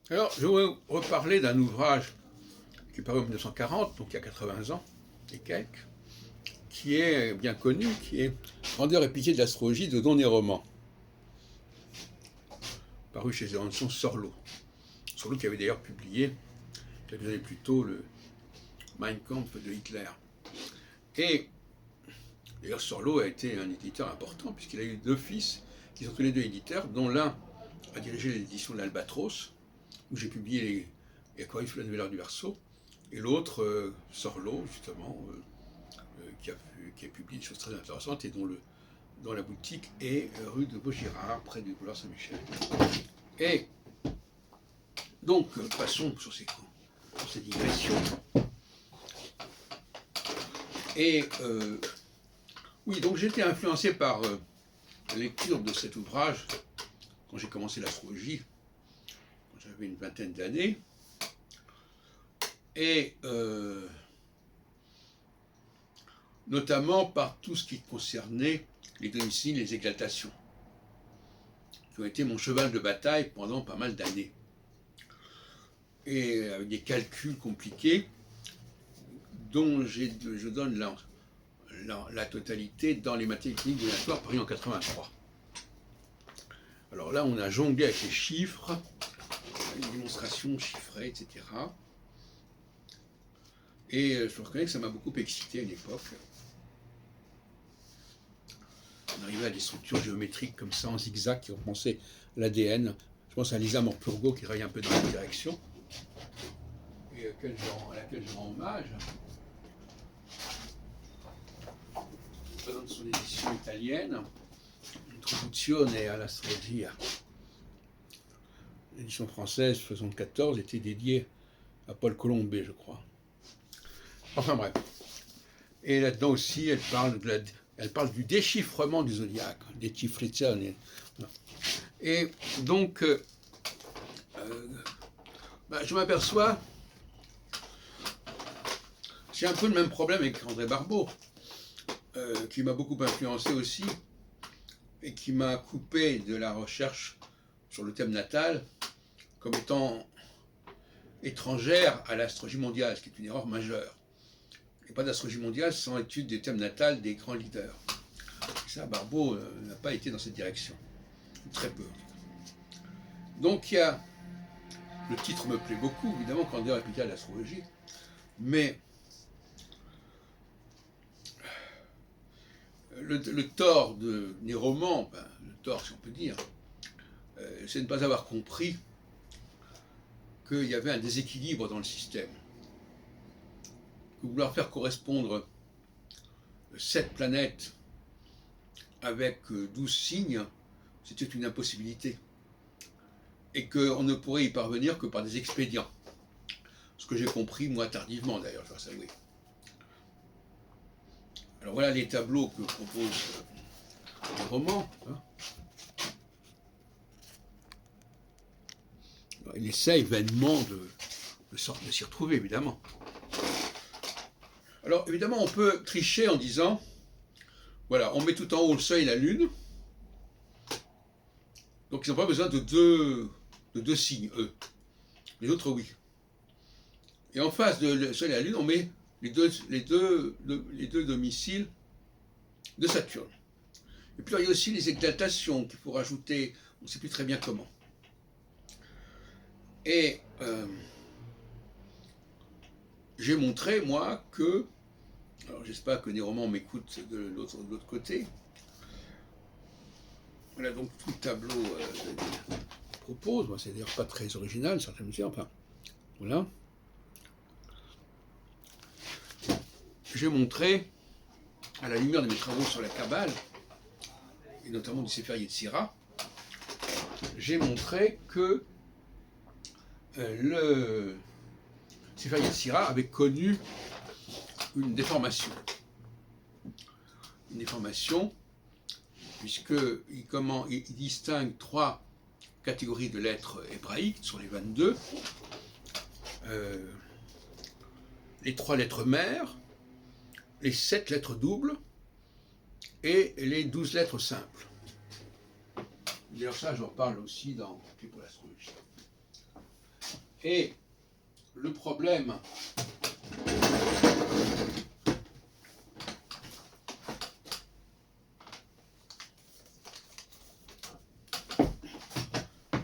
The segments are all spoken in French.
Alors, je vais reparler d'un ouvrage qui est paru en 1940, donc il y a 80 ans et quelques, qui est bien connu, qui est Grandeur et pitié de l'astrologie de Don Néroman, paru chez Éditions Sorlo. Sorlo qui avait d'ailleurs publié, quelques années plus tôt, le Mein Kampf de Hitler. Et d'ailleurs, Sorlo a été un éditeur important, puisqu'il a eu deux fils, qui sont tous les deux éditeurs, dont l'un a dirigé l'édition de l'Albatros, où j'ai publié les Aquarius sous la nouvelle heure du Verseau, et l'autre, Sorlo, justement, qui a publié des choses très intéressantes et dont la boutique est rue de Vaugirard, près du boulevard Saint-Michel. Et donc, passons sur ces digressions. Et oui, donc j'ai été influencé par la lecture de cet ouvrage quand j'ai commencé l'astrologie, quand j'avais une vingtaine d'années. Et notamment par tout ce qui concernait les domiciles, les exaltations, qui ont été mon cheval de bataille pendant pas mal d'années. Et avec des calculs compliqués, dont je donne la totalité dans les mathématiques de l'histoire Paris en 83. Alors là, on a jonglé avec les chiffres, les démonstrations chiffrées, etc. Et je reconnais que ça m'a beaucoup excité à l'époque. On arrivait à des structures géométriques comme ça, en zigzag, qui repensaient l'ADN. Je pense à Lisa Morpurgo, qui travaille un peu dans cette direction, et à laquelle je rends hommage. Dans son édition italienne, Introduzione all'astrologia. L'édition française, 74, était dédiée à Paul Colombet, je crois. Enfin bref. Et là-dedans aussi, elle parle du déchiffrement du zodiaque, déchiffrazione. Et donc, je m'aperçois, j'ai un peu le même problème avec André Barbeau, qui m'a beaucoup influencé aussi, et qui m'a coupé de la recherche sur le thème natal, comme étant étrangère à l'astrologie mondiale, ce qui est une erreur majeure. Il n'y a pas d'astrologie mondiale sans étude des thèmes natals des grands leaders. Et ça, Barbeau n'a pas été dans cette direction. Très peu. Donc, le titre me plaît beaucoup, évidemment, Grandeur et pitié de l'astrologie, mais le tort de Néroman, le tort si on peut dire, c'est de ne pas avoir compris qu'il y avait un déséquilibre dans le système. Que vouloir faire correspondre 7 planètes avec 12 signes, c'était une impossibilité. Et qu'on ne pourrait y parvenir que par des expédients. Ce que j'ai compris, moi, tardivement d'ailleurs, je dois s'avouer. Alors voilà les tableaux que propose le roman. Il essaye vainement de s'y retrouver, évidemment. Alors, évidemment, on peut tricher en disant, voilà, on met tout en haut le soleil et la lune, donc ils n'ont pas besoin de deux signes, eux. Les autres, oui. Et en face de le soleil et la lune, on met les deux domiciles de Saturne. Et puis, il y a aussi les exaltations qu'il faut rajouter, on ne sait plus très bien comment. Et j'ai montré, moi, que, alors j'espère que Néroman m'écoute de l'autre côté, voilà donc tout le tableau propose, c'est d'ailleurs pas très original, certaines mesures, enfin, voilà. J'ai montré, à la lumière de mes travaux sur la Kabbale, et notamment du Sefer Yetzira, j'ai montré que le Sefer Yetzira avait connu une déformation. Une déformation, puisqu'il distingue 3 catégories de lettres hébraïques sur les 22. Les 3 lettres mères, les 7 lettres doubles et les 12 lettres simples. D'ailleurs, ça, j'en parle aussi dans Papier pour l'astrologie. Et le problème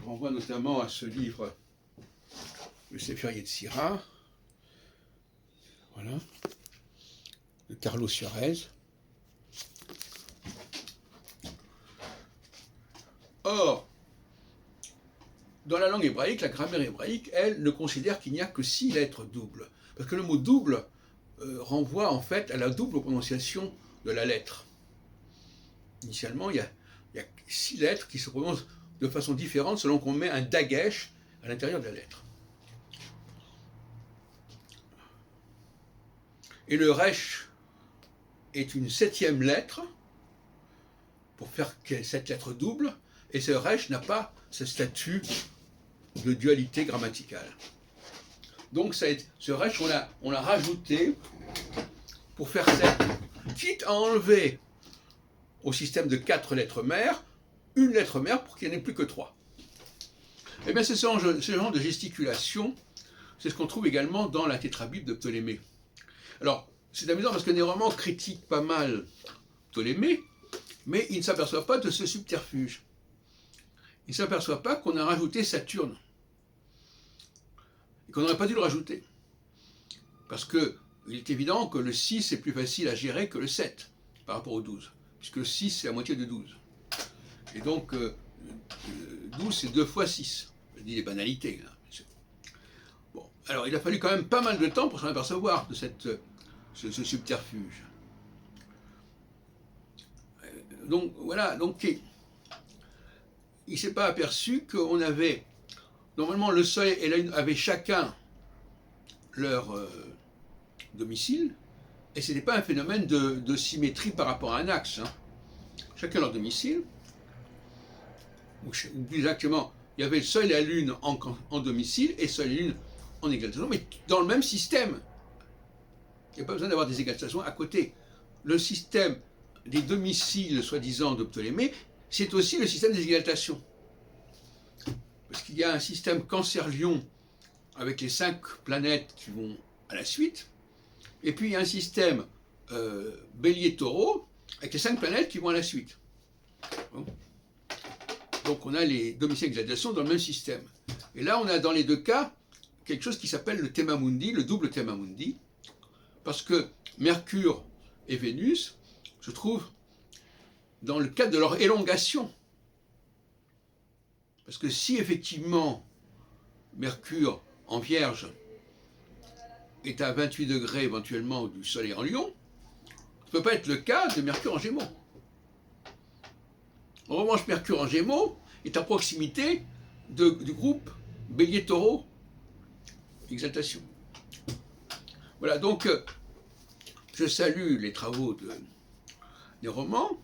renvoie notamment à ce livre, le Sefer Yetzira, voilà, de Carlo Suarez. Or, dans la langue hébraïque, la grammaire hébraïque, elle, ne considère qu'il n'y a que 6 lettres doubles. Parce que le mot double renvoie en fait à la double prononciation de la lettre. Initialement, il y a 6 lettres qui se prononcent de façon différente selon qu'on met un dagesh à l'intérieur de la lettre. Et le resh est une 7e lettre pour faire cette lettre double, et ce resh n'a pas ce statut de dualité grammaticale. Donc ce resh, on l'a rajouté pour faire cette, quitte à enlever au système de 4 lettres mères, une lettre mère pour qu'il n'y en ait plus que 3. Et bien ce genre de gesticulation, c'est ce qu'on trouve également dans la tétrabible de Ptolémée. Alors, c'est amusant parce que Néroman critique pas mal Ptolémée, mais il ne s'aperçoit pas de ce subterfuge. Il ne s'aperçoit pas qu'on a rajouté Saturne. Et qu'on n'aurait pas dû le rajouter. Parce qu'il est évident que le 6 est plus facile à gérer que le 7 par rapport au 12. Puisque le 6 c'est la moitié de 12. Et donc 12 c'est 2 fois 6. Je dis les banalités. Là. Bon, alors il a fallu quand même pas mal de temps pour s'en apercevoir de ce subterfuge. Donc voilà, donc il ne s'est pas aperçu qu'on avait, normalement le Soleil et la Lune avaient chacun leur domicile, et ce n'était pas un phénomène de symétrie par rapport à un axe. Hein. Chacun leur domicile, ou plus exactement, il y avait le Soleil et la Lune en domicile, et le Soleil et la Lune en égalisation, mais dans le même système. Il n'y a pas besoin d'avoir des égalisations à côté. Le système des domiciles, soi-disant, de Ptolémée, c'est aussi le système des égalisations. Parce qu'il y a un système Cancer-Lion avec les 5 planètes qui vont à la suite, et puis il y a un système Bélier-Taureau avec les 5 planètes qui vont à la suite. Bon. Donc on a les domiciles d'égalisation dans le même système. Et là, on a dans les 2 cas quelque chose qui s'appelle le Thema Mundi, le double Thema Mundi, parce que Mercure et Vénus se trouvent dans le cadre de leur élongation. Parce que si effectivement Mercure en Vierge est à 28 degrés éventuellement du Soleil en Lion, ça ne peut pas être le cas de Mercure en Gémeaux. En revanche, Mercure en Gémeaux est à proximité du groupe Bélier-Taureau, exaltation. Voilà, donc je salue les travaux des romans,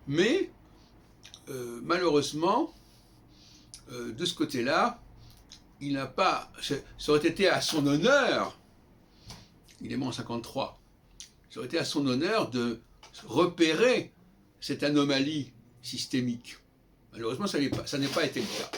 mais malheureusement, de ce côté-là, il n'a pas, ça aurait été à son honneur, il est mort en 53, ça aurait été à son honneur de repérer cette anomalie systémique. Malheureusement, ça n'est pas été le cas.